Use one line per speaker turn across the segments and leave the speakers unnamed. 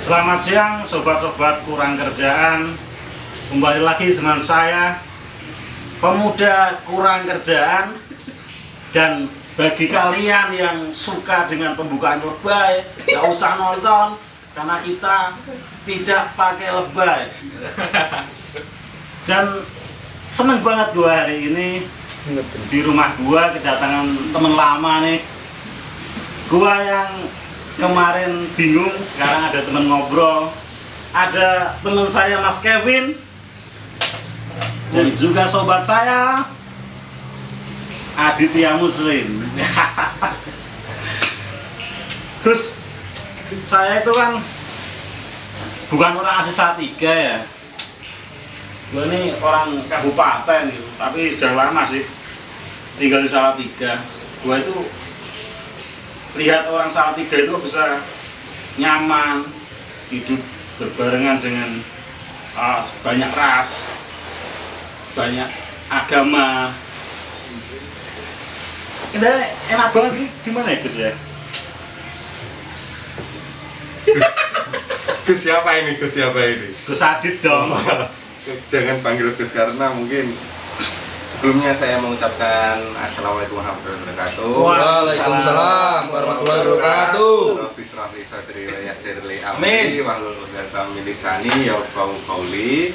Selamat siang sobat-sobat kurang kerjaan. Kembali lagi dengan saya, pemuda kurang kerjaan. Dan bagi kalian yang suka dengan pembukaan lebay, gak usah nonton karena kita tidak pakai lebay. Dan seneng banget gua hari ini di rumah gua kedatangan temen lama nih. Gua yang kemarin bingung, sekarang ada temen ngobrol. Ada teman saya Mas Kevin dan juga sobat saya Aditya Muslim. Terus saya itu kan bukan orang asli Salatiga ya. Gue ini orang kabupaten gitu, tapi sudah lama sih tinggal di Salatiga. Gue itu lihat orang Salatiga itu bisa nyaman hidup berbarengan dengan banyak ras, banyak agama. Ini enak banget nih, gimana ya Gus ya?
Gus siapa ini? Gus siapa ini?
Gus Adit dong.
Jangan panggil Gus karena mungkin sebelumnya saya mengucapkan Assalamualaikum warahmatullahi wabarakatuh.
Waalaikumsalam warahmatullahi wabarakatuh.
Rabbi sadri wa yassir li amri wahlul 'uqdatam min lisani yafqahu qawli.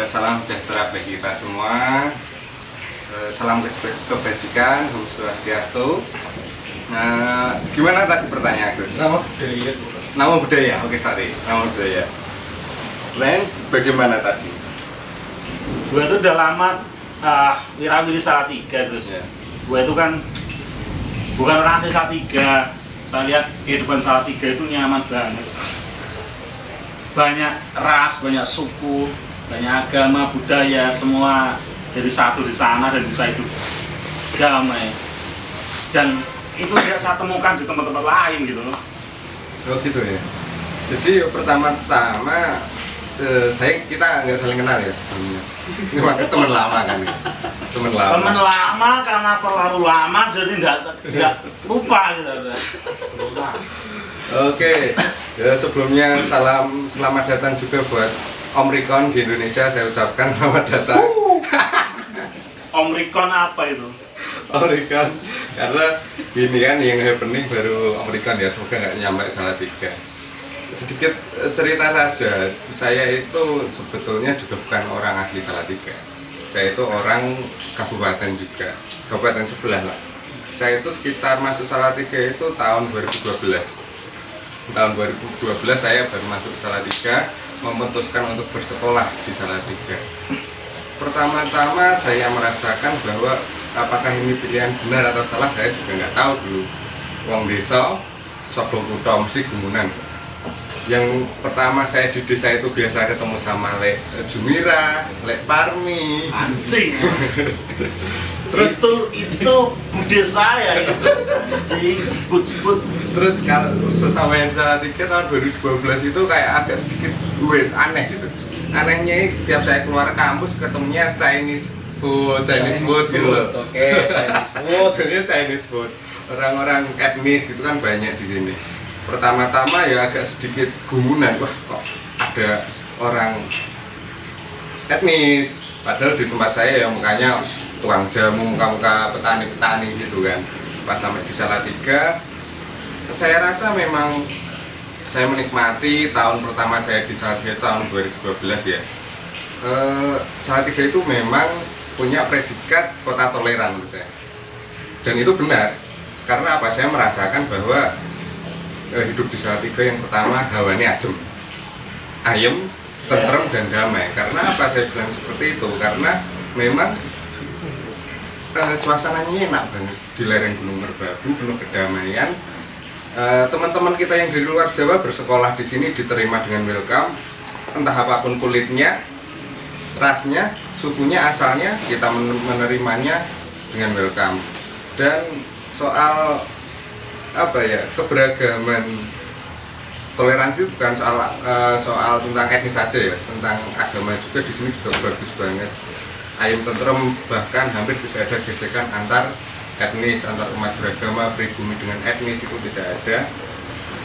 Salam sejahtera bagi kita semua. Salam kebajikan, Om Swastiastu. Nah, gimana tadi pertanyaan Gus?
Nama budaya.
Nama budaya, oke sorry, nama budaya. Len, bagaimana tadi?
Gue itu udah lama wirawiri Salatiga Gus ya. Gue itu kan bukan orang asli Salatiga. Saya lihat kehidupan Salatiga itu nyaman banget. Banyak ras, banyak suku, banyak agama, budaya, semua jadi satu di sana dan bisa hidup damai. Dan itu tidak saya temukan di tempat-tempat lain gitu loh.
Oh gitu ya. Jadi pertama-tama kita nggak saling kenal ya sebelumnya. Ini waktu teman lama kan? Teman lama.
Teman lama karena terlalu lama jadi nggak lupa gitu.
Oke. Ya, sebelumnya selamat datang juga buat Om Rikon di Indonesia. Saya ucapkan selamat datang.
Om Rikon apa itu?
Om Rikon karena ini kan yang happening baru Om Rikon ya, semoga nggak nyampe Salatiga. Sedikit cerita saja, saya itu sebetulnya juga bukan orang asli Salatiga. Saya itu orang kabupaten juga, kabupaten sebelah lah. Saya itu sekitar masuk Salatiga itu tahun 2012. Tahun 2012 saya baru masuk Salatiga, memutuskan untuk bersekolah di Salatiga. Pertama-tama saya merasakan bahwa apakah ini pilihan benar atau salah saya juga nggak tahu dulu. Wong desa, Sobo Kutha mesti gumunan. Yang pertama saya di desa itu biasa ketemu sama Lek Jumira, Lek Parmi.
Anjing. Terus itu bude saya itu. Anjing sebut-sebut.
Terus kalau sesama yang Salatiga tahun 2012 itu kayak agak sedikit aneh gitu. Anehnya setiap saya keluar kampus ketemunya Chinese food gitu loh.
Oke, Chinese food.
Sebenarnya Chinese food. Orang-orang etnis gitu kan banyak di sini. Pertama-tama ya agak sedikit gumunan, wah kok ada orang etnis. Padahal di tempat saya ya mukanya tukang jamu, muka-muka petani-petani gitu kan. Pas sampai di Salatiga, saya rasa memang saya menikmati tahun pertama saya di Salatiga tahun 2012 ya. Salatiga itu memang punya predikat kota toleran menurut saya. Dan itu benar. Karena apa? Saya merasakan bahwa hidup di Salatiga yang pertama hawanya adem, ayem, tentrem dan damai. Karena apa saya bilang seperti itu? Karena memang suasananya enak banget di lereng Gunung Merbabu, penuh kedamaian. Teman-teman kita yang dari luar Jawa bersekolah di sini diterima dengan welcome, entah apapun kulitnya, rasnya, sukunya, asalnya, kita menerimanya dengan welcome. Dan soal apa ya, keberagaman, toleransi bukan soal tentang etnis saja ya, tentang agama juga di sini juga bagus banget. Ayam tentrem, bahkan hampir tidak ada gesekan antar etnis, antar umat beragama, pribumi dengan etnis itu tidak ada.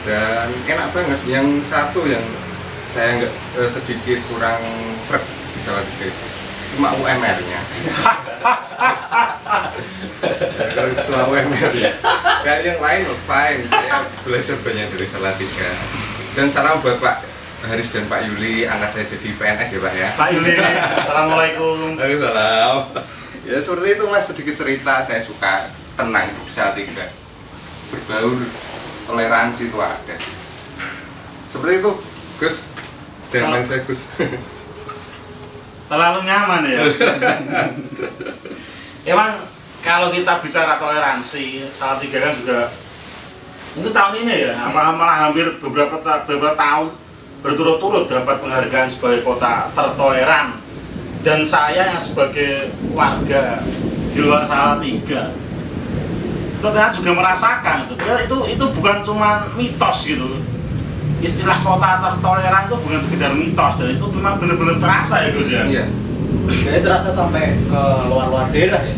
dan enak banget. Yang satu yang saya nggak sedikit kurang sreg di Salatiga itu cuma UMR-nya. Kalau cuma UMR-nya, kayak yang lain fine. Saya belajar banyak dari Salatiga. Dan salam buat Pak Haris dan Pak Yuli, angkat saya jadi PNS ya Pak ya.
Pak Yuli, assalamualaikum.
Waalaikumsalam. Ya seperti itu Mas, sedikit cerita. Saya suka tenang di Salatiga. Berbaur, toleransi itu ada sih. Seperti itu Gus. Jangan main saya Gus.
Terlalu nyaman ya. Emang kalau kita bicara toleransi, Salatiga kan juga untuk tahun ini ya, malah hampir beberapa tahun berturut-turut dapat penghargaan sebagai kota tertoleran. Dan saya yang sebagai warga di luar Salatiga itu kan juga merasakan itu bukan cuma mitos gitu. Istilah kota tertoleran itu bukan sekedar mitos, dan itu memang benar-benar terasa ya Gus ya.
Iya.
Jadi terasa sampai ke luar-luar daerah ya.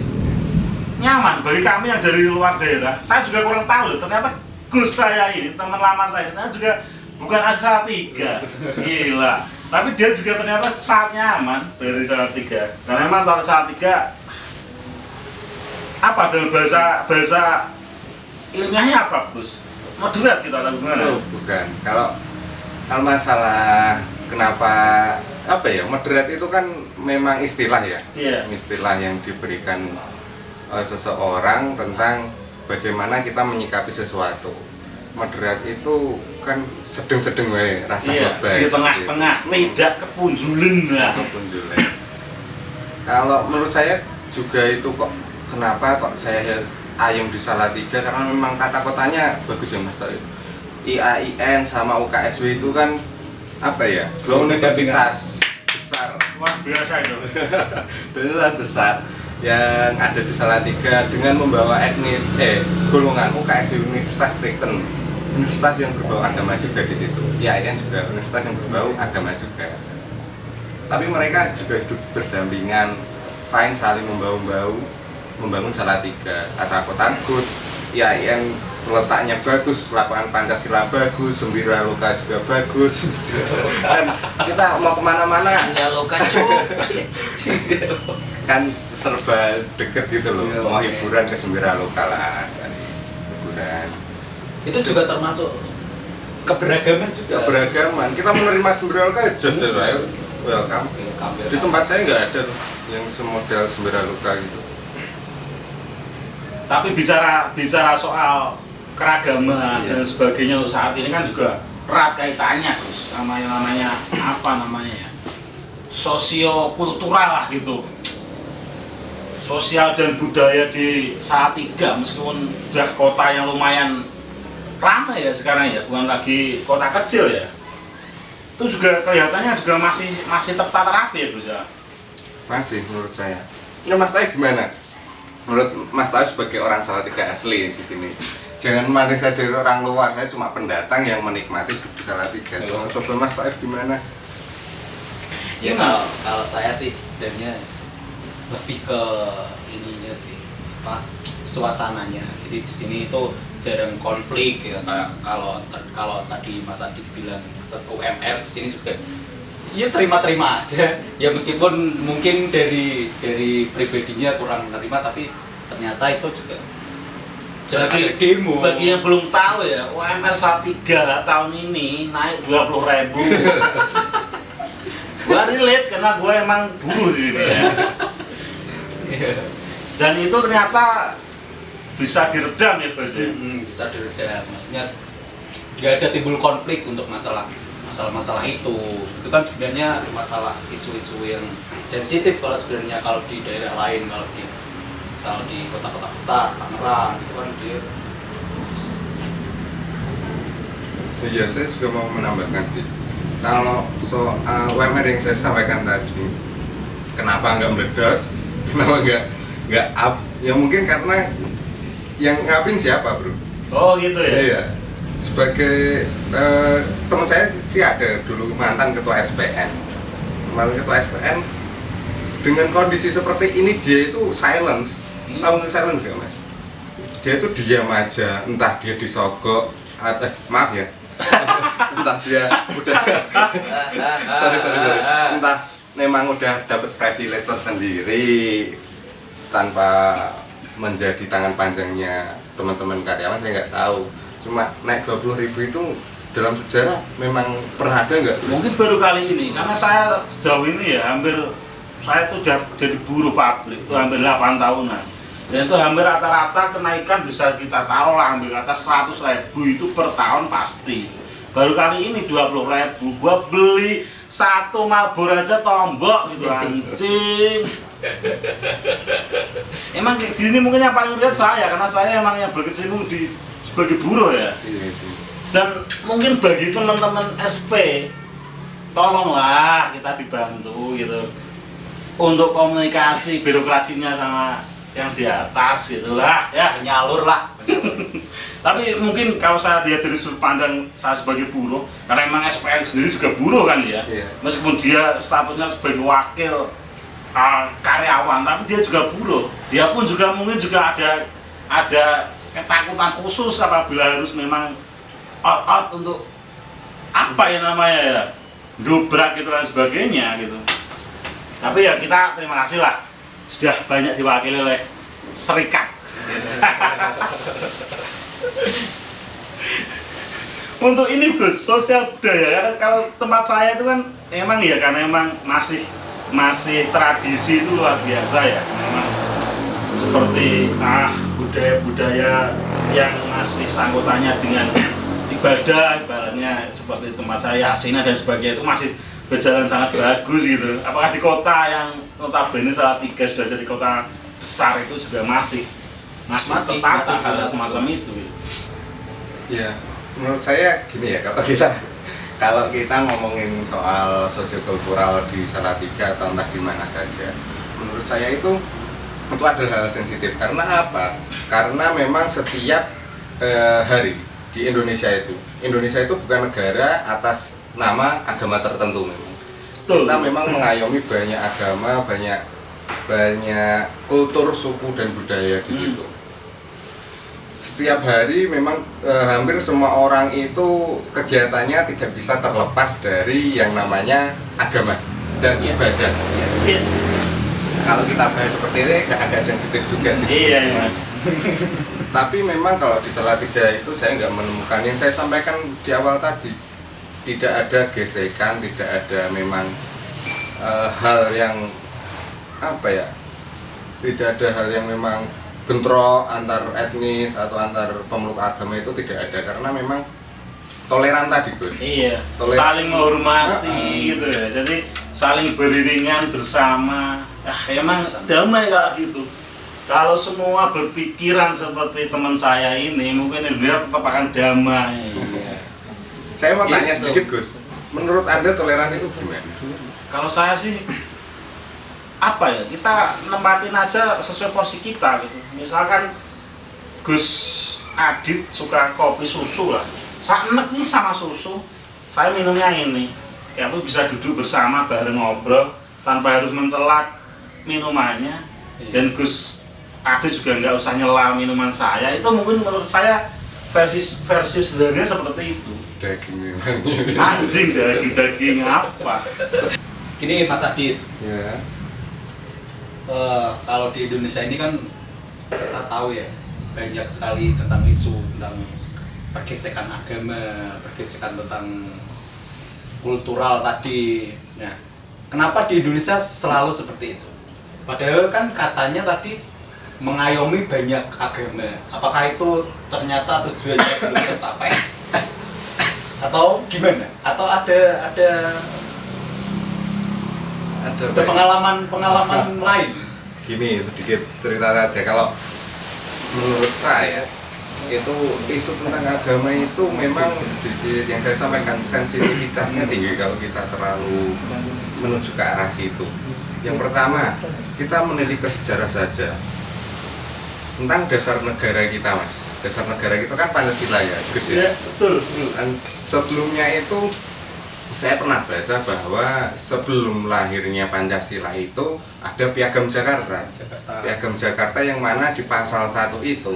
Nyaman bagi kami yang dari luar daerah. Saya juga kurang tahu loh, ternyata Gus saya ini, teman lama saya, ternyata juga bukan asal Salatiga. Gila. Tapi dia juga ternyata sangat nyaman dari Salatiga. Karena memang kalau Salatiga apa dalam bahasa ilmiahnya apa Gus? Moderat kita atau gimana?
Bukan. Kalau masalah kenapa apa ya, moderat itu kan memang istilah ya.
Iya.
Istilah yang diberikan oleh seseorang tentang bagaimana kita menyikapi sesuatu. Moderat itu kan sedang-sedang wae, rasa lebay.
Di tengah-tengah, tidak kepunjulan lah.
Kepunjulan. Kalau menurut saya juga itu kok, kenapa kok saya ayam di Salatiga, karena memang tata kotanya bagus ya Mas Toib. IAIN sama UKSW itu kan apa ya, dua universitas besar,
Luar biasa itu.
universitas besar yang ada di Salatiga dengan membawa golongan UKSW Universitas Kristen, universitas yang berbau agama juga di situ. IAIN juga universitas yang berbau agama juga. Tapi mereka juga hidup berdampingan, fine, saling membangun Salatiga. Tata kota good, IAIN letaknya bagus, lapangan Pancasila bagus, Sembira Loka juga bagus. Dan kita mau kemana-mana kan serba deket gitu loh. Mau hiburan ke Sembira Loka lah kan. Hiburan.
Itu juga termasuk keberagaman juga.
Keberagaman. Kita menerima Sembira Loka just ayo welcome. Di tempat saya nggak ada loh yang semodel Sembira Loka gitu.
Tapi bicara soal keragaman dan sebagainya untuk saat ini kan juga erat kaitannya terus sama yang namanya ya, sosiokultural lah gitu. Sosial dan budaya di Salatiga meskipun sudah kota yang lumayan ramai ya sekarang ya, bukan lagi kota kecil ya. Itu juga kelihatannya juga masih tertata rapi ya Gus ya.
Masih menurut saya. Ya Mas Taib gimana? Menurut Mas Taib sebagai orang Salatiga asli di sini, jangan memandang saya dari orang luar, saya cuma pendatang yang menikmati hidup di Salatiga. Coba Mas Taib gimana?
Ya kalau saya sih sebenarnya lebih ke ininya sih, suasananya. Jadi di sini itu jarang konflik ya. Kayak kalau tadi Mas Adit bilang UMR, di sini juga ya terima-terima aja. Ya meskipun mungkin dari pribadinya kurang menerima, tapi ternyata itu juga
bagi yang belum tahu ya, UMR Salatiga tahun ini naik 20.000. Gua relate karena gua emang dulu di sini ya. Dan itu ternyata bisa diredam ya Bos ya.
Bisa diredam, maksudnya nggak ada timbul konflik untuk masalah itu kan sebenarnya masalah isu-isu yang sensitif kalau di daerah lain, kalau di kota-kota besar, Tangerang itu kan dia.
Iya, saya juga mau menambahkan sih. Kalau soal UMR yang saya sampaikan tadi, kenapa nggak meledos, kenapa nggak up? Ya mungkin karena yang ngapin siapa bro?
Oh gitu ya?
Iya. Sebagai teman saya sih ada dulu mantan ketua SPN. Dengan kondisi seperti ini dia itu silence. Tahu silence nggak Mas? Dia itu diam aja, entah dia disogok, maaf ya, Entah dia udah sorry, entah memang udah dapat privilege tersendiri tanpa menjadi tangan panjangnya teman-teman karyawan, saya nggak tahu. Cuma naik 20.000 itu dalam sejarah memang pernah ada nggak?
Mungkin baru kali ini, karena saya sejauh ini ya saya tuh jadi buruh pabrik itu hampir 8 tahunan. Dan itu hampir rata-rata kenaikan bisa kita taruh lah hampir kata 100.000 itu per tahun pasti. Baru kali ini 20.000, gua beli satu Marlboro aja tombok gitu anjing. Emang kayak gini mungkin yang paling lihat saya, karena saya emang yang berkecimpung sebagai buruh ya.
Iya sih.
Dan mungkin bagi teman-teman SP, tolonglah kita dibantu gitu untuk komunikasi birokrasinya sama yang di atas gitulah ya.
Menyalur lah.
Tapi mungkin kalau saya lihat dari sudut pandang saya sebagai buruh, karena emang SPL sendiri juga buruh kan ya.
Iya.
Meskipun dia statusnya sebagai wakil karyawan, tapi dia juga buruh. Dia pun juga mungkin juga ada ketakutan khusus apabila harus memang out untuk apa ya namanya ya, dobrak gitu dan sebagainya gitu. Tapi ya kita terima kasih lah, sudah banyak diwakili oleh serikat. Untuk ini Gus, sosial budaya, karena kalau tempat saya itu kan emang ya karena emang masih tradisi itu luar biasa ya, memang seperti budaya-budaya yang masih sangkutannya dengan ibadah, ibaratnya seperti tempat saya Asina dan sebagainya itu masih berjalan sangat bagus gitu. Apakah di kota yang notabene Salatiga sudah jadi kota besar itu juga masih tertata hal semacam itu gitu.
Ya, menurut saya gini ya, kalau kita ngomongin soal sosiokultural di Salatiga atau entah di mana saja, menurut saya itu ada hal sensitif. Karena apa? Karena memang setiap hari di Indonesia itu bukan negara atas nama agama tertentu memang.
Betul.
Kita memang mengayomi banyak agama, banyak kultur, suku dan budaya di situ. Setiap hari memang hampir semua orang itu kegiatannya tidak bisa terlepas dari yang namanya agama dan ibadah.
Iya.
Kalau kita bahas seperti ini agak sensitif juga sih.
Iya, iya.
Tapi memang kalau di Salatiga itu saya nggak menemukan yang saya sampaikan di awal tadi, tidak ada gesekan, tidak ada memang hal yang apa ya, tidak ada hal yang memang bentrok antar etnis atau antar pemeluk agama, itu tidak ada, karena memang toleran tadi Gus.
Iya, saling menghormati gitu ya. Jadi saling beriringan bersama. Emang damai kayak gitu. Kalau semua berpikiran seperti teman saya ini, mungkin Indonesia tetap akan damai.
Saya mau tanya
Gitu.
sedikit Gus, menurut Anda toleran itu gimana?
Kalau saya sih apa ya, kita nempatin aja sesuai porsi kita gitu. Misalkan Gus Adit suka kopi susu lah, saya nih sama susu, saya minumnya ini. Ya aku bisa duduk bersama bareng ngobrol tanpa harus mencelak minumannya. Dan Gus Adit juga nggak usah nyela minuman saya. Itu mungkin menurut saya versi sederhananya seperti itu.
Daging memang.
Anjing, daging apa?
Gini Mas Adit,
Ya.
kalau di Indonesia ini kan kita tahu ya, banyak sekali tentang isu tentang pergesekan agama, pergesekan tentang kultural tadi. Nah, kenapa di Indonesia selalu seperti itu? Padahal kan katanya tadi mengayomi banyak agama. Apakah itu ternyata tujuannya belum tercapai? Atau gimana? Atau ada pengalaman lain?
Gini, sedikit cerita saja. Kalau menurut saya itu isu tentang agama itu memang sedikit, yang saya sampaikan, sensitivitasnya tinggi kalau kita terlalu menuju ke arah situ. Yang pertama, kita menilik ke sejarah saja tentang dasar negara kita, Mas. Dasar negara kita kan Pancasila ya, Gus ya.
Ya, betul.
Dan sebelumnya itu saya pernah baca bahwa sebelum lahirnya Pancasila itu ada Piagam Jakarta. Piagam Jakarta yang mana di pasal 1 itu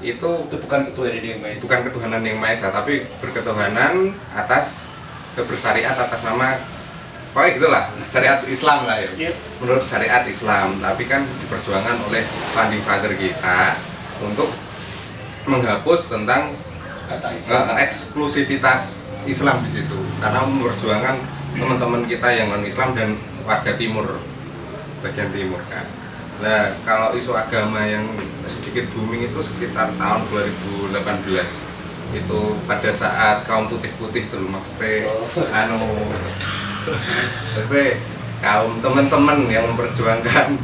itu
bukan ketuhanan yang maha esa.
bukan ketuhanan yang maha esa, tapi berketuhanan atas bersyariat atas nama pokoknya gitulah, syariat Islam lah ya.
Iya.
Menurut syariat Islam, tapi kan diperjuangkan oleh founding father kita untuk menghapus tentang
Kata Islam.
eksklusivitas Islam di situ, karena memperjuangkan teman-teman kita yang non Islam dan warga timur, bagian timur kan. Nah, kalau isu agama yang sedikit booming itu sekitar tahun 2018 itu pada saat kaum putih-putih dulu maksudnya maksudnya kaum teman-teman yang memperjuangkan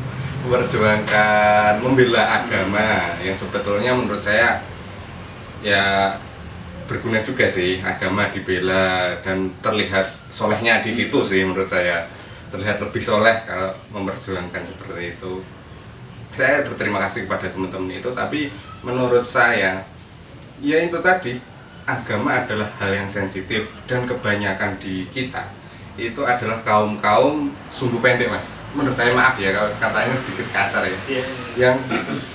membela agama yang sebetulnya menurut saya ya berguna juga sih, agama dibela dan terlihat solehnya di situ sih, menurut saya terlihat lebih soleh kalau memperjuangkan seperti itu. Saya berterima kasih kepada teman-teman itu, tapi menurut saya ya itu tadi, agama adalah hal yang sensitif dan kebanyakan di kita itu adalah kaum sumbu pendek, Mas. Menurut saya, maaf ya kalau katanya sedikit kasar ya, yang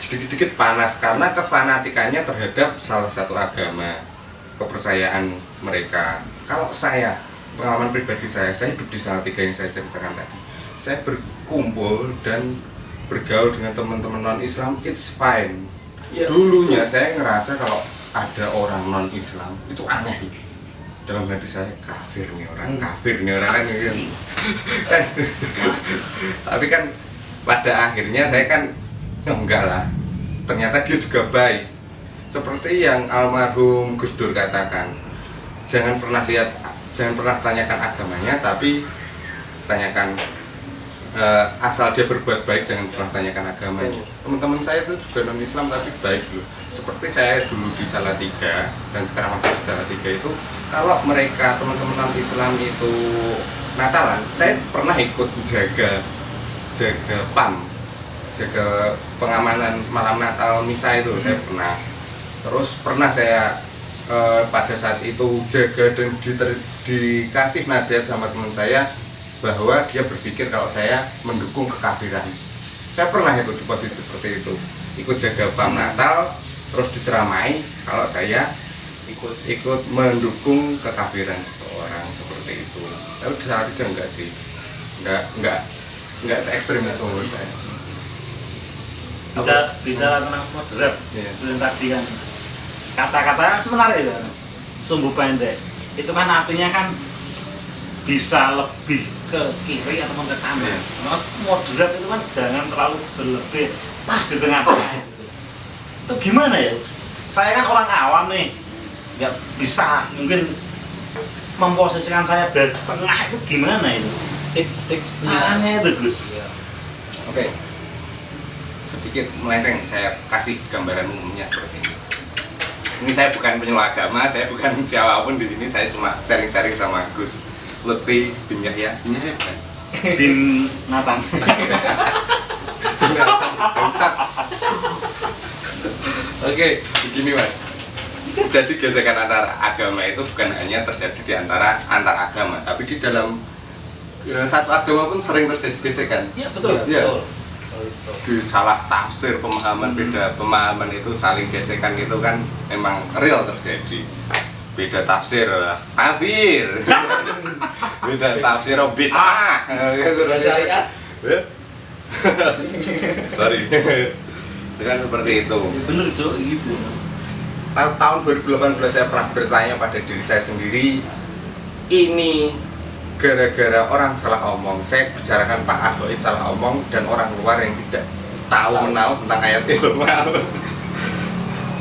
sedikit-sedikit panas karena kefanatikannya terhadap salah satu agama, kepercayaan mereka. Kalau saya, pengalaman pribadi saya hidup di Salatiga yang saya ceritakan tadi, saya berkumpul dan bergaul dengan teman-teman non-Islam, it's fine. Dulunya saya ngerasa kalau ada orang non-Islam itu aneh. Dalam hati saya, kafir nih orang kan gitu. Tapi kan pada akhirnya saya kan enggak lah, ternyata dia juga baik. Seperti yang almarhum Gus Dur katakan, jangan pernah tanyakan agamanya, tapi tanyakan asal dia berbuat baik, jangan pernah tanyakan agamanya. Teman-teman saya itu juga non Islam tapi baik loh. Seperti saya dulu di Salatiga dan sekarang masih di Salatiga itu, kalau mereka teman-teman non Islam itu Natalan, saya pernah ikut jaga PAM, jaga pengamanan malam Natal misa itu saya pernah. Terus pernah saya pada saat itu jaga dan dikasih nasihat sama teman saya bahwa dia berpikir kalau saya mendukung kekafiran. Saya pernah itu di posisi seperti itu, ikut jaga PAM Natal, terus diceramai kalau saya ikut mendukung kekafiran seseorang seperti itu. Tapi di saat itu enggak sih, enggak se ekstrim itu menurut saya.
Bicara tentang moderat,
Iya.
itu tadi kan kata-kata sebenarnya itu sumbu pendek itu kan artinya kan bisa lebih ke kiri atau ke kanan.
Iya.
Nah, moderat itu kan jangan terlalu berlebih, pas di tengah-tengah. Itu gimana ya? Saya kan orang awam nih, nggak bisa mungkin memposisikan saya di tengah itu gimana itu?
Tips-tips
Caranya itu, Gus.
Oke. Sedikit melenceng, saya kasih gambaran umumnya seperti ini. Ini saya bukan penyuluh agama, saya bukan siapapun di sini, saya cuma sharing-sharing sama Gus Lutfi bin Yahya. Bin Yahya bukan?
Bin Nathan.
Oke, begini Mas. Jadi gesekan antara agama itu bukan hanya terjadi di antar agama, tapi di dalam satu agama pun sering terjadi gesekan.
Iya, betul.
Iya.
Betul.
Di salah tafsir, pemahaman beda pemahaman itu saling gesekan itu kan memang real terjadi. Beda tafsir kafir. Beda tafsir bid'ah.
Syariat.
Sorry. Itu kan seperti itu.
Bener, Cok, gitu.
Tahun 2018 saya pernah bertanya pada diri saya sendiri, ini gara-gara orang salah omong. Saya bicarakan Pak Ahok salah omong dan orang luar yang tidak tahu menahu tentang ayat itu.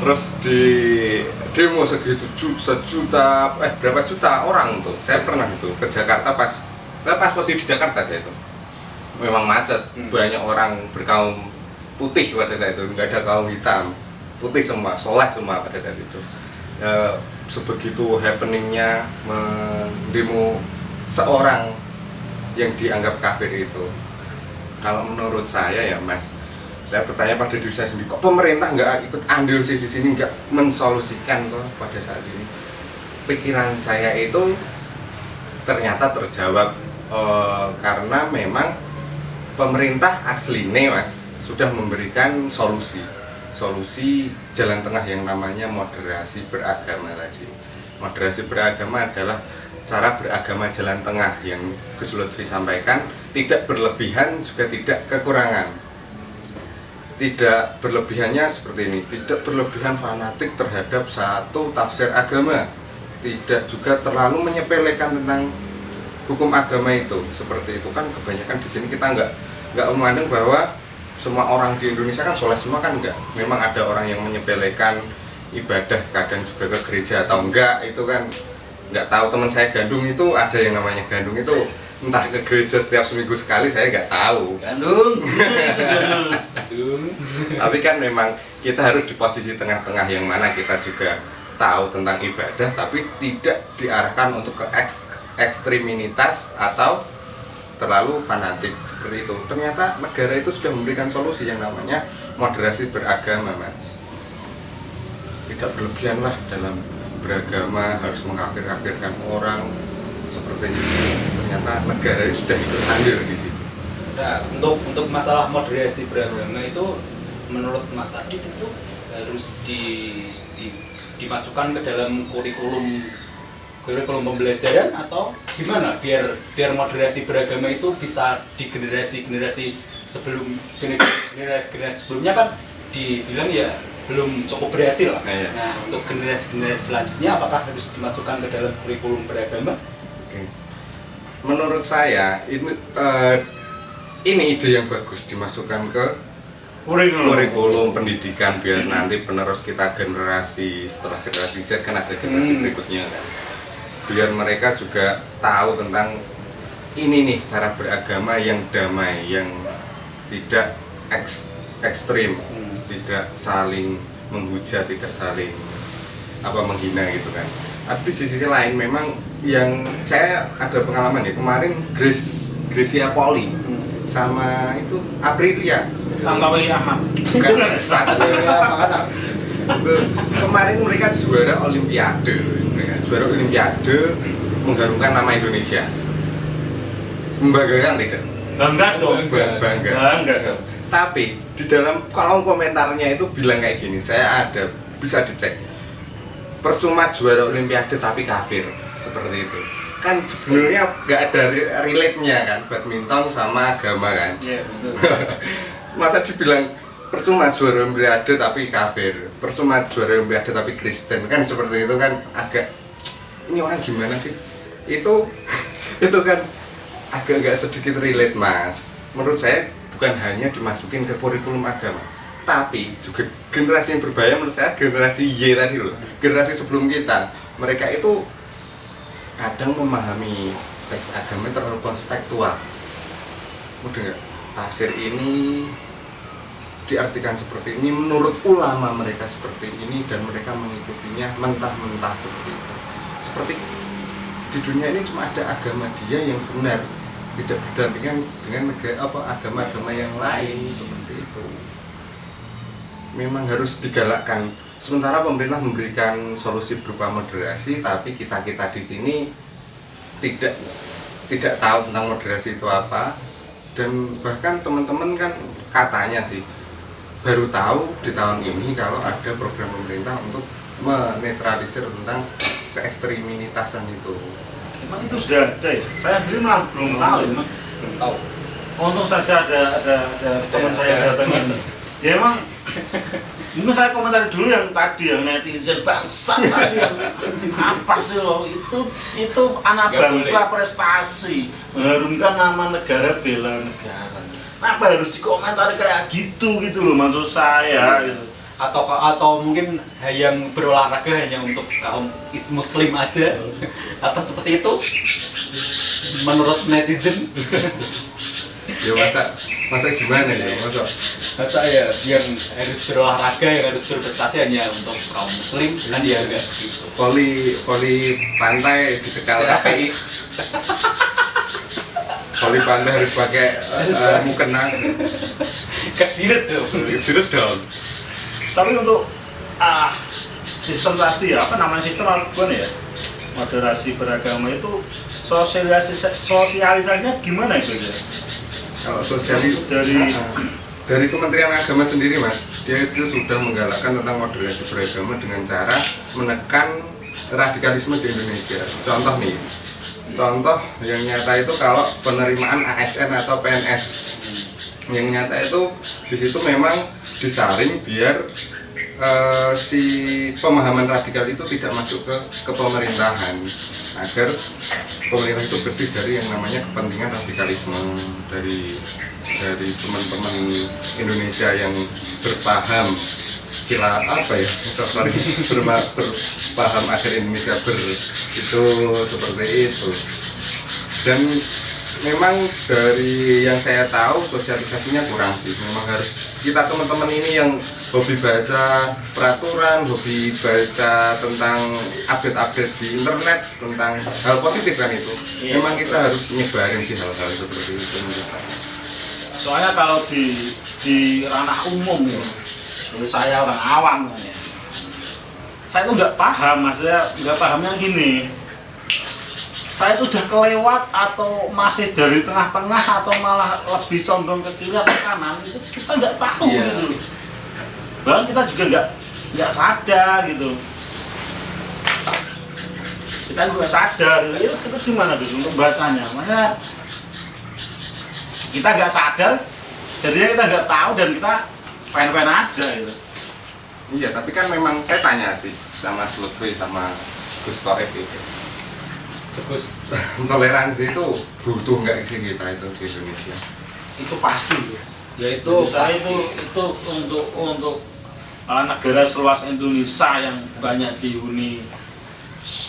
Terus di demo segitu sejuta berapa juta orang tuh. Saya pernah itu ke Jakarta pas posisi di Jakarta saya itu. Memang macet, banyak orang berkaum putih pada saat itu, nggak ada kaum hitam, putih semua, soleh semua pada saat itu. Sebegitu happeningnya mendemo seorang yang dianggap kafir itu. Kalau menurut saya ya Mas, saya bertanya pada diri saya sendiri, kok pemerintah nggak ikut andil sih di sini, nggak mensolusikan kok pada saat ini. Pikiran saya itu ternyata terjawab karena memang pemerintah aslinya Mas sudah memberikan solusi solusi jalan tengah yang namanya moderasi beragama tadi. Moderasi beragama adalah cara beragama jalan tengah yang Gus Lutfi sampaikan, tidak berlebihan juga tidak kekurangan. Tidak berlebihannya seperti ini, tidak berlebihan fanatik terhadap satu tafsir agama, tidak juga terlalu menyepelekan tentang hukum agama itu. Seperti itu kan kebanyakan di sini kita nggak memandang bahwa semua orang di Indonesia kan soleh semua kan enggak. Memang ada orang yang menyepelekan ibadah, kadang juga ke gereja atau enggak, itu kan nggak tahu. Teman saya gandung itu ada yang namanya gandung itu entah ke gereja setiap seminggu sekali, saya nggak tahu.
Gandung.
Tapi kan memang kita harus di posisi tengah-tengah yang mana kita juga tahu tentang ibadah tapi tidak diarahkan untuk ke ekstremitas atau terlalu fanatik seperti itu. Ternyata negara itu sudah memberikan solusi yang namanya moderasi beragama, Mas. Tidak berlebihan lah dalam beragama, harus mengkafir-kafirkan orang seperti itu. Ternyata negara itu sudah ikut andil di situ.
Nah, untuk masalah moderasi beragama itu menurut Mas Adit itu harus dimasukkan ke dalam kurikulum pembelajaran atau gimana biar moderasi beragama itu bisa di generasi sebelumnya kan dibilang ya belum cukup berhasil lah.
Iya.
Nah, untuk generasi selanjutnya apakah harus dimasukkan ke dalam kurikulum beragama?
Oke. Menurut saya ini ide yang bagus dimasukkan ke kurikulum pendidikan biar nanti penerus kita generasi setelah generasi Z kan ada generasi berikutnya kan. Biar mereka juga tahu tentang ini nih cara beragama yang damai, yang tidak ekstrim, tidak saling menghujat, tidak saling menghina gitu kan. Tapi di sisi lain memang yang saya ada pengalaman ya kemarin Gracia Poli sama itu Aprilia
Langkawi Ahmad.
bukan satu kemarin mereka juara Olimpiade, mengharumkan nama Indonesia. Membanggakan tidak?
Bangga dong.
Bangga. Tapi di dalam kolom komentarnya itu bilang kayak gini, saya ada bisa dicek. Percuma juara Olimpiade tapi kafir, seperti itu. Kan sebenarnya nggak ada relate-nya kan, badminton sama agama kan.
Iya, betul.
Masa dibilang percuma juara Olimpiade tapi kafir, percuma juara Olimpiade tapi Kristen, kan seperti itu kan agak, ini orang gimana sih? Itu kan agak sedikit relate, Mas. Menurut saya bukan hanya dimasukin ke kurikulum agama, tapi juga generasi yang berbahaya menurut saya generasi Y tadi loh, generasi sebelum kita. Mereka itu kadang memahami teks agama terlalu konstekstual. Mudah nggak? Tafsir ini diartikan seperti ini menurut ulama mereka seperti ini dan mereka mengikutinya mentah-mentah seperti itu. Seperti di dunia ini cuma ada agama dia yang benar, tidak berdampingan dengan agama-agama yang lain seperti itu. Memang harus digalakkan. Sementara pemerintah memberikan solusi berupa moderasi, tapi kita di sini tidak tahu tentang moderasi itu apa. Dan bahkan teman-teman kan katanya sih baru tahu di tahun ini kalau ada program pemerintah untuk menetralisir tentang keekstreminitasan itu.
Emang itu sudah ada ya? Saya sendiri malah belum tahu ya, Mas.
Belum tahu.
Untung saja ada teman saya datang ini. Ya emang mungkin saya komentar dulu yang tadi yang netizen bangsa tadi yang apa sih lo itu anak
Gak
bangsa
boleh.
prestasi mengharumkan nama negara, bela negara. Kenapa harus dikomentari kayak gitu loh maksud saya gitu.
Atau mungkin yang berolahraga hanya untuk kaum muslim aja atau seperti itu menurut netizen.
Ya masa gimana ya?
Masa ya yang harus berolahraga, yang harus berprestasi hanya untuk kaum muslim kan ya enggak gitu.
Voli pantai dicekal KPI. Voli pantai harus pakai mukena.
Kesiret dong.
Serius dong.
Tapi untuk sistem tadi ya, apa namanya sistem apa ya? Moderasi beragama itu sosialisasinya gimana itu ya?
Kalau sosialis
Dari
dari Kementerian Agama sendiri Mas, dia itu sudah menggalakkan tentang moderasi beragama dengan cara menekan radikalisme di Indonesia. Contoh nih, contoh yang nyata itu kalau penerimaan ASN atau PNS, yang nyata itu di situ memang disaring biar si pemahaman radikal itu tidak masuk ke pemerintahan, agar pemerintah itu bersih dari yang namanya kepentingan radikalisme dari teman-teman Indonesia yang berpaham kira apa ya, berpaham agar Indonesia itu seperti itu. Dan memang dari yang saya tahu sosialisasinya kurang sih. Memang harus kita teman-teman ini yang hobi baca peraturan, hobi baca tentang update-update di internet tentang hal positif kan itu.
Iya.
Memang kita harus nyebarin sih hal-hal seperti itu menurut saya.
Soalnya kalau di ranah umum ya, saya orang awam ya, saya tuh nggak paham, maksudnya nggak pahamnya gini, saya itu sudah kelewat atau masih dari tengah-tengah atau malah lebih condong ke kiri atau kanan, itu kita nggak tahu gitu. Bahkan kita juga nggak sadar gitu. Kita juga sadar, itu gimana tuh untuk bacanya? Makanya kita nggak sadar, jadinya kita nggak tahu dan kita fine-fine aja gitu.
Iya, tapi kan memang saya tanya sih sama Lutfi sama Gus Toef itu,
Gus,
toleransi itu butuh nggak sih kita itu di Indonesia?
Itu pasti ya.
itu
Saya itu untuk negara seluas Indonesia yang banyak dihuni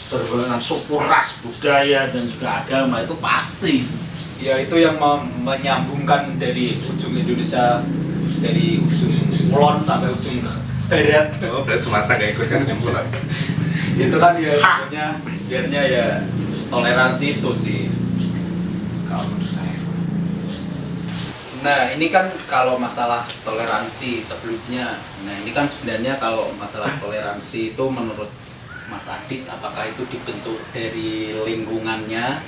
berbagai suku, ras, budaya dan juga agama, itu pasti.
ya itu yang menyambungkan dari ujung Indonesia, dari ujung kulon sampai ujung barat.
Oh, berarti Sumatera nggak ikut kan jemputan?
Itu kan ya sebenarnya ya toleransi itu sih kalau menurut saya. Nah ini kan kalau masalah toleransi sebelumnya, nah ini kan sebenarnya kalau masalah toleransi itu menurut Mas Adit, apakah itu dibentuk dari lingkungannya,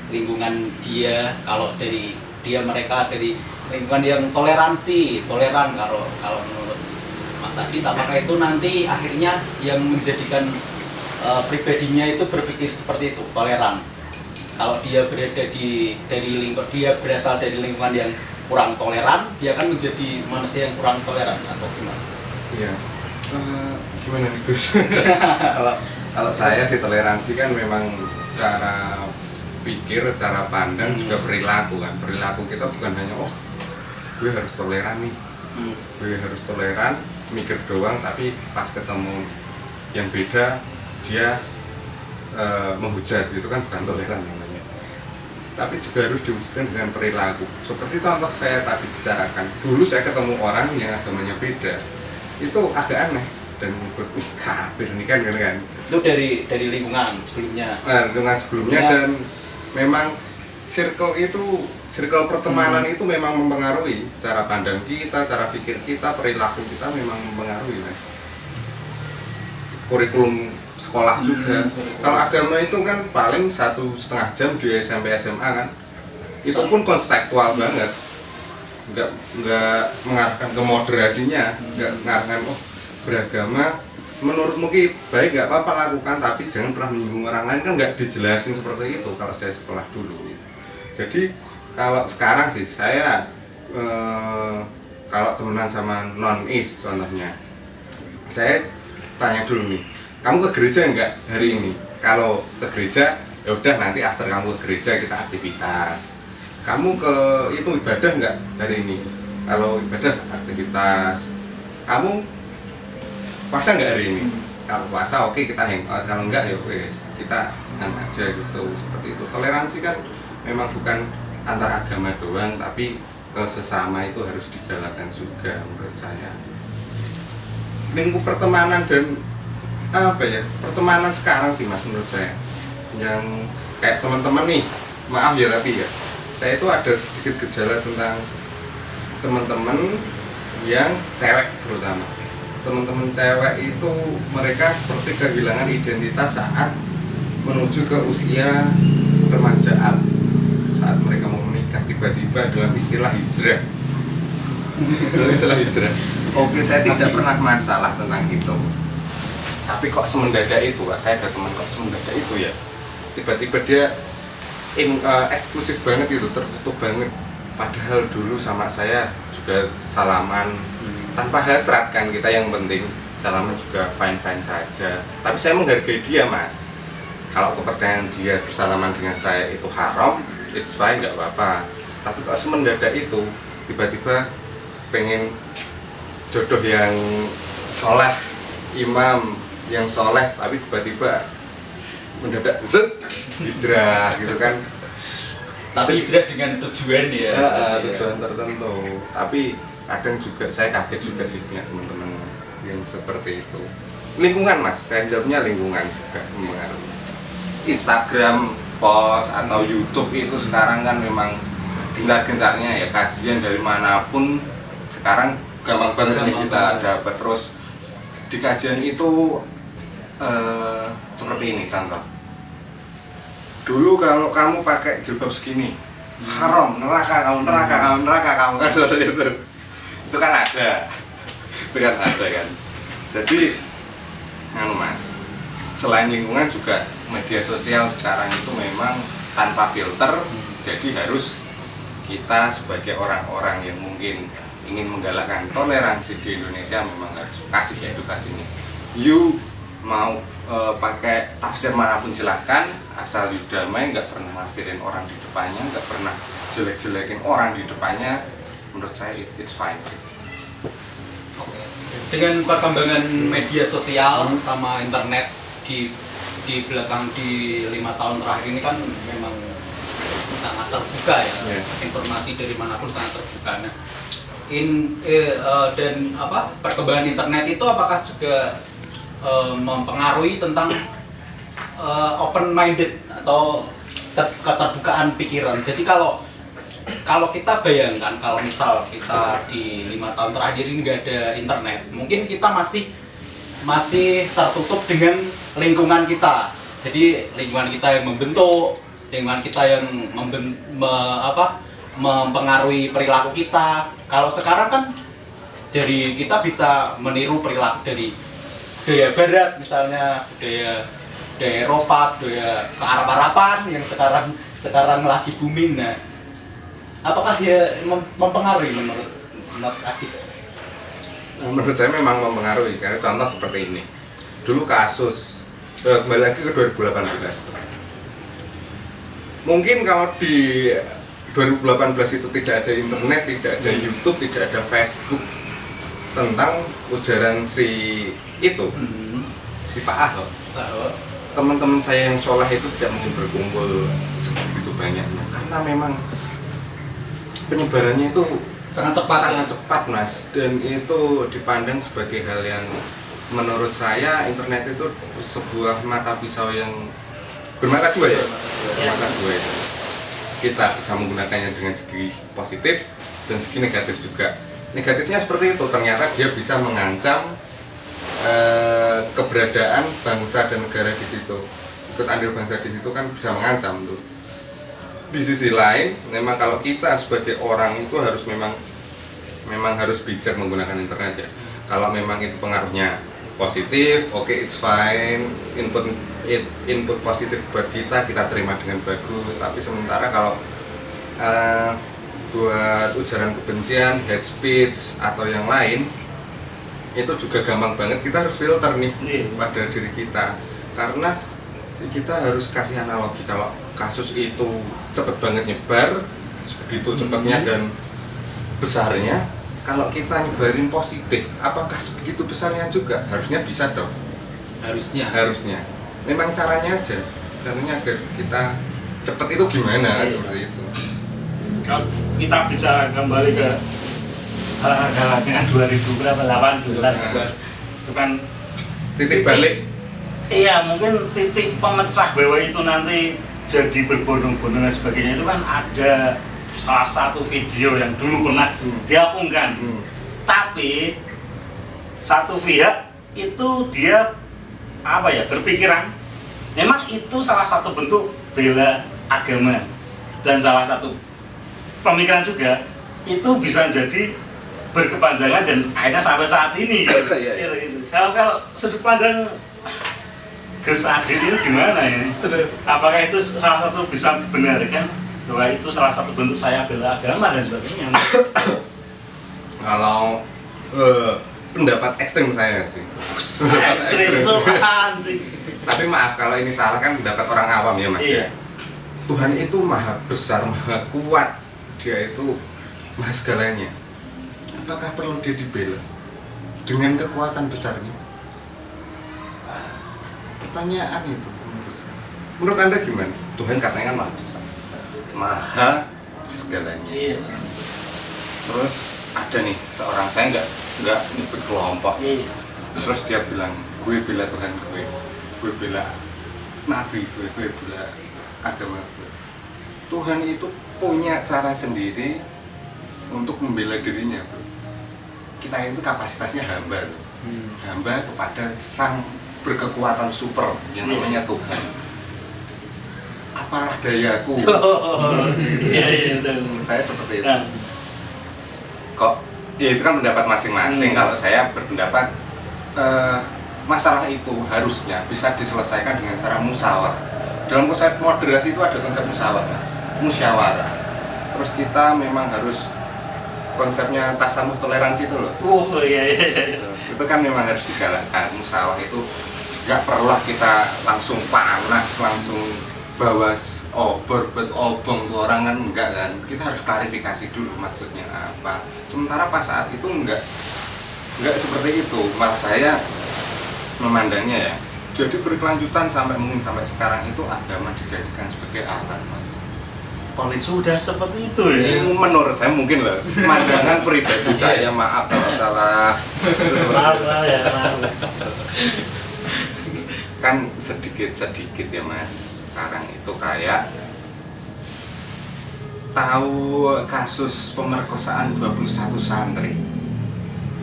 lingkungan dia, kalau dari dia mereka dari lingkungan yang toleran kalau menurut Mas Adit, apakah itu nanti akhirnya yang menjadikan pribadinya itu berpikir seperti itu, toleran. Kalau dia dia berasal dari lingkungan yang kurang toleran, dia akan menjadi manusia yang kurang toleran atau gimana?
Iya. Gimana nih Gus? Kalau saya sih toleransi kan memang cara pikir, cara pandang juga perilaku kan. Perilaku kita bukan hanya gue harus toleran nih, gue harus toleran, mikir doang, tapi pas ketemu yang beda dia menghujat, itu kan bukan toleran namanya. Tapi juga harus diwujudkan dengan perilaku. Seperti contoh saya tadi bicarakan, dulu saya ketemu orang yang agamanya beda, itu agak aneh dan kafir ini kan.
Itu dari lingkungan sebelumnya.
Lingkungan sebelumnya dan memang circle pertemanan itu memang mempengaruhi cara pandang kita, cara pikir kita, perilaku kita memang mempengaruhi Mas. Kurikulum sekolah juga. Kalau agama itu kan paling 1,5 jam di SMP SMA kan, itu pun konstekstual banget, nggak mengarahkan ke moderasinya, nggak mengarahkan beragama menurutmu baik nggak apa-apa lakukan, tapi jangan pernah menyinggung orang lain, kan nggak dijelasin seperti itu kalau saya sekolah dulu. Jadi kalau sekarang sih saya kalau temenan sama non-is contohnya, saya tanya dulu nih, kamu ke gereja nggak hari ini? Kalau ke gereja, ya udah nanti after kamu ke gereja kita aktivitas. Kamu ke itu ibadah nggak hari ini? Kalau ibadah aktivitas. Kamu puasa nggak hari ini? Kalau puasa oke, kita hangout, kalau enggak ya wes kita aja gitu, seperti itu. Toleransi kan memang bukan antar agama doang, tapi ke sesama itu harus digalakkan juga menurut saya. Lingkup pertemanan dan pertemanan sekarang sih Mas menurut saya, yang kayak teman-teman nih, maaf ya tapi ya, saya itu ada sedikit gejala tentang teman-teman yang cewek terutama. Teman-teman cewek itu mereka seperti kehilangan identitas saat menuju ke usia remajaan, saat mereka mau menikah tiba-tiba dalam istilah hijrah. Istilah hijrah. Oke, saya tidak pernah masalah tentang itu. Tapi kok semendadak itu, Pak? Saya ada teman kok semendadak itu ya. Tiba-tiba dia eksklusif banget gitu, tertutup banget. Padahal dulu sama saya juga salaman tanpa hasrat kan, kita yang penting salaman juga fine-fine saja. Tapi saya menghargai dia, Mas. Kalau kepercayaan dia bersalaman dengan saya itu haram, it's fine, nggak apa-apa. Tapi kok semendadak itu tiba-tiba pengen jodoh yang soleh, imam yang soleh, tapi tiba-tiba mendadak hijrah gitu kan.
Tapi hijrah dengan tujuan ya.
Tujuan tertentu. Tapi kadang juga saya kaget juga sih punya teman-teman yang seperti itu. Lingkungan, Mas, saya jawabnya lingkungan juga mempengaruhi. Instagram, post atau YouTube itu sekarang kan memang gencar-gencarnya ya, kajian dari manapun sekarang gampang banget nih kita dapat. Terus di kajian itu seperti ini contoh. Dulu kalau kamu pakai jilbab segini haram, neraka kamu kan itu kan ada. Itu kan ada kan. Jadi Mas, selain lingkungan juga media sosial sekarang itu memang tanpa filter. Jadi harus kita sebagai orang-orang yang mungkin ingin menggalakkan toleransi di Indonesia memang harus kasih edukasi ini. You mau pakai tafsir manapun silahkan, asal damai, nggak pernah ngafirin orang di depannya, nggak pernah jelek-jelekin orang di depannya. Menurut saya it's fine.
Dengan perkembangan media sosial sama internet di belakang di 5 tahun terakhir ini kan memang sangat terbuka ya. Informasi dari manapun sangat terbuka. Nah, dan perkembangan internet itu apakah juga mempengaruhi tentang open minded atau keterbukaan pikiran. Jadi kalau kita bayangkan kalau misal kita di 5 tahun terakhir ini nggak ada internet, mungkin kita masih tertutup dengan lingkungan kita. Jadi lingkungan kita yang membentuk, lingkungan kita yang mempengaruhi perilaku kita. Kalau sekarang kan jadi kita bisa meniru perilaku dari budaya Barat, misalnya budaya Eropa, budaya kearab-araban yang sekarang lagi booming. Nah, apakah dia mempengaruhi menurut Mas Adi?
Menurut saya memang mempengaruhi, karena contoh seperti ini. Dulu kasus, kembali lagi ke 2018. Mungkin kalau di 2018 itu tidak ada internet, tidak ada YouTube, tidak ada Facebook, tentang ujaran si Pak Ahok. Teman-teman saya yang soleh itu tidak mungkin berkumpul sebegitu banyaknya, karena memang penyebarannya itu sangat cepat, Mas, dan itu dipandang sebagai hal yang menurut saya internet itu sebuah mata pisau yang bermata dua ya. Bermata dua ya. Kita bisa menggunakannya dengan segi positif dan segi negatif juga. Negatifnya seperti itu, ternyata dia bisa mengancam keberadaan bangsa dan negara di situ. Ikut andil bangsa di situ kan bisa mengancam tuh. Di sisi lain, memang kalau kita sebagai orang itu harus memang harus bijak menggunakan internet ya. Kalau memang itu pengaruhnya positif, oke, it's fine. Input positif buat kita terima dengan bagus. Tapi sementara kalau buat ujaran kebencian, hate speech atau yang lain, itu juga gampang banget. Kita harus filter nih pada diri kita, karena kita harus kasih analogi. Kalau kasus itu cepet banget nyebar, sebegitu cepatnya dan besarnya, kalau kita nyebarin positif, apakah sebegitu besarnya juga? Harusnya bisa dong. Harusnya. Memang caranya aja, caranya agar kita cepet itu gimana seperti itu.
Kalau kita bisa kembali ke dengan 2018 itu kan
titik balik.
Iya, mungkin titik pemecah bahwa itu nanti jadi berbondong-bondong dan sebagainya itu kan ada salah satu video yang dulu pernah dihapuskan. Tapi satu pihak itu dia berpikiran memang itu salah satu bentuk bela agama, dan salah satu pemikiran juga itu bisa jadi berkepanjangan dan akhirnya sampai saat ini gitu.
Iya.
Kalau sudut pandang Gus Adit itu gimana ya? Apakah itu salah satu bisa dibenarkan bahwa itu salah satu bentuk saya bela agama dan sebagainya?
Kalau pendapat ekstrim saya sih.
Ekstrim apaan sih?
Tapi maaf kalau ini salah kan pendapat orang awam ya Mas.
Iya.
Tuhan itu maha besar, maha kuat. Dia itu maha segalanya. Apakah perlu dia dibela dengan kekuatan besarnya? Pertanyaan itu menurut Anda gimana? Tuhan katanya kan maha besar, maha segalanya.
Iya.
Terus ada nih seorang, saya nggak nyebut kelompok.
Iya.
Terus dia bilang, gue bela Tuhan gue bela Nabi gue bela agama gue. Tuhan itu punya cara sendiri untuk membela dirinya, bro. Kita itu kapasitasnya hamba, bro. Hamba kepada sang berkekuatan super yang namanya Tuhan. Apalah dayaku.
Iya, betul.
Menurut saya seperti itu.
Nah,
Kok ya itu kan pendapat masing-masing. Kalau saya berpendapat masalah itu harusnya bisa diselesaikan dengan cara musyawarah. Dalam konsep moderasi itu ada konsep musyawarah. Terus kita memang harus konsepnya tasamuh toleransi itu loh.
oh iya.
Itu kan memang harus digalakkan. Musyawarah itu nggak perlulah kita langsung panas, langsung bawa berbet obong ke orang kan, enggak kan. Kita harus klarifikasi dulu maksudnya apa. Sementara pas saat itu enggak seperti itu. Malah saya memandangnya ya, jadi berkelanjutan mungkin sampai sekarang itu agama dijadikan sebagai alat, Mas. Politik
Sudah seperti itu ya.
ini menurut saya mungkin loh, pandangan pribadi saya, maaf kalau salah.
Maaf ya.
Kan sedikit ya Mas. Sekarang itu kayak tahu kasus pemerkosaan 21 santri.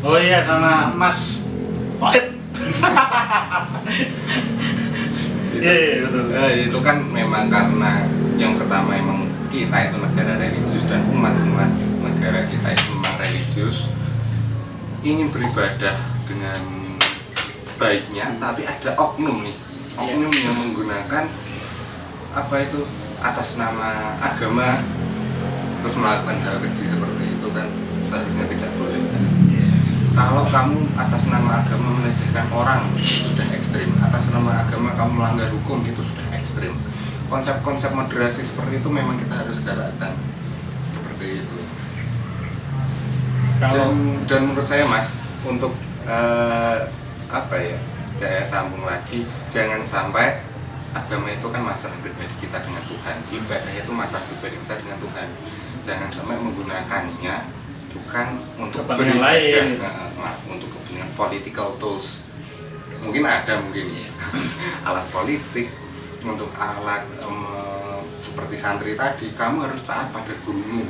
Oh iya, sama Mas Toib. Iya, betul.
Nah, itu kan memang karena yang pertama emang kita itu negara religius dan umat negara kita itu memang religius, ingin beribadah dengan baiknya, tapi ada oknum yang menggunakan apa itu atas nama agama terus melakukan hal keji seperti itu kan seharusnya tidak boleh. Kalau kamu atas nama agama melecehkan orang itu sudah ekstrim, atas nama agama kamu melanggar hukum itu sudah ekstrim. Konsep-konsep moderasi seperti itu memang kita harus galakkan seperti itu. Dan menurut saya Mas, untuk apa ya, saya sambung lagi, jangan sampai agama itu kan masalah pribadi kita dengan Tuhan, ibadah itu masalah pribadi kita dengan Tuhan. Jangan sampai menggunakannya bukan untuk
kepentingan lain,
untuk kepentingan political tools. Mungkin ada alat politik, untuk alat seperti santri tadi, kamu harus taat pada gurumu.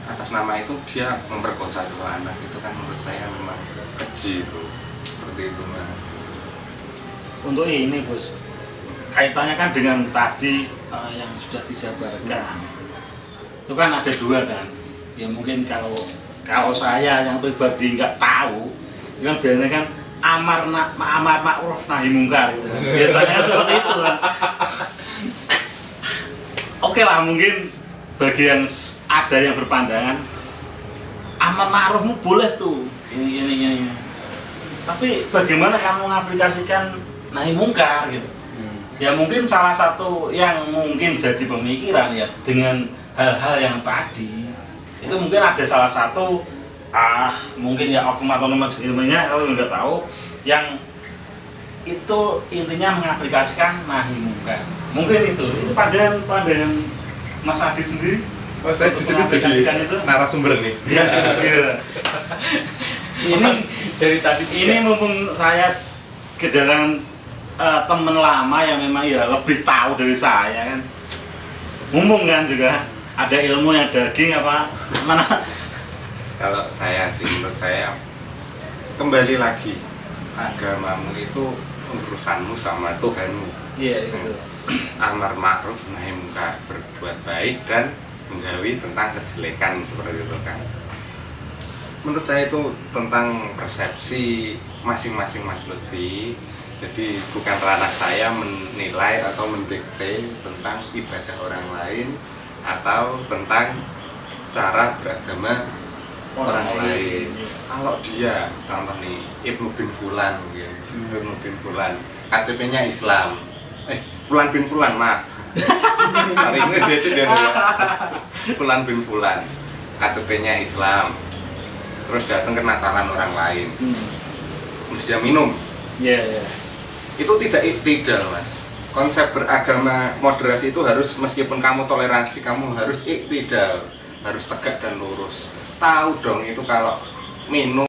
Atas nama itu dia memperkosa dua anak, itu kan menurut saya memang keji itu. Seperti itu Mas.
Untuk ini Bos, kaitannya kan dengan tadi yang sudah dijabarkan. Itu kan ada dua kan. Ya mungkin kalau saya yang pribadi nggak tahu, itu kan biasanya kan amar ma'ruf nahi mungkar gitu. Biasanya seperti itu kan. Oke lah, mungkin bagi yang ada yang berpandangan amar ma'rufmu boleh tuh ini. Tapi bagaimana kamu mengaplikasikan nahi mungkar gitu? Ya mungkin salah satu yang mungkin jadi pemikiran ya dengan hal-hal yang tadi itu mungkin ada salah satu mungkin ya oknum atau teman sebagainya, kalau nggak tahu, yang itu intinya mengaplikasikan nahi mungkar. Mungkin itu pandangan Mas Adit sendiri.
Oh, saya di sini jadi
itu
narasumber nih.
Iya, ini
Dari tadi
ini mumpung saya kedatangan teman lama yang memang ya lebih tahu dari saya kan, mumpung kan juga ada ilmu yang daging apa mana.
Kalau saya sih, menurut saya kembali lagi, agamamu itu urusanmu sama Tuhanmu.
Iya itu.
Amar ma'ruf nahi mungkar, berbuat baik dan menjauhi tentang kejelekan seperti itu kan. menurut saya itu tentang persepsi masing-masing Mas Lutfi. Jadi bukan ranah saya menilai atau mendikte tentang ibadah orang lain atau tentang cara beragama orang lain. Kalau dia contoh nih Ibnu bin Fulan gitu. Ibnu bin Fulan KTP-nya Islam. Fulan bin Fulan, maaf. Sorry, dia Fulan bin Fulan KTP-nya Islam. Terus datang ke Natalan orang lain. Terus dia minum.
Iya.
Itu tidak iktidal, Mas. Konsep beragama moderasi itu harus, meskipun kamu toleransi, kamu harus iktidal, harus tegak dan lurus. Tahu dong itu kalau minum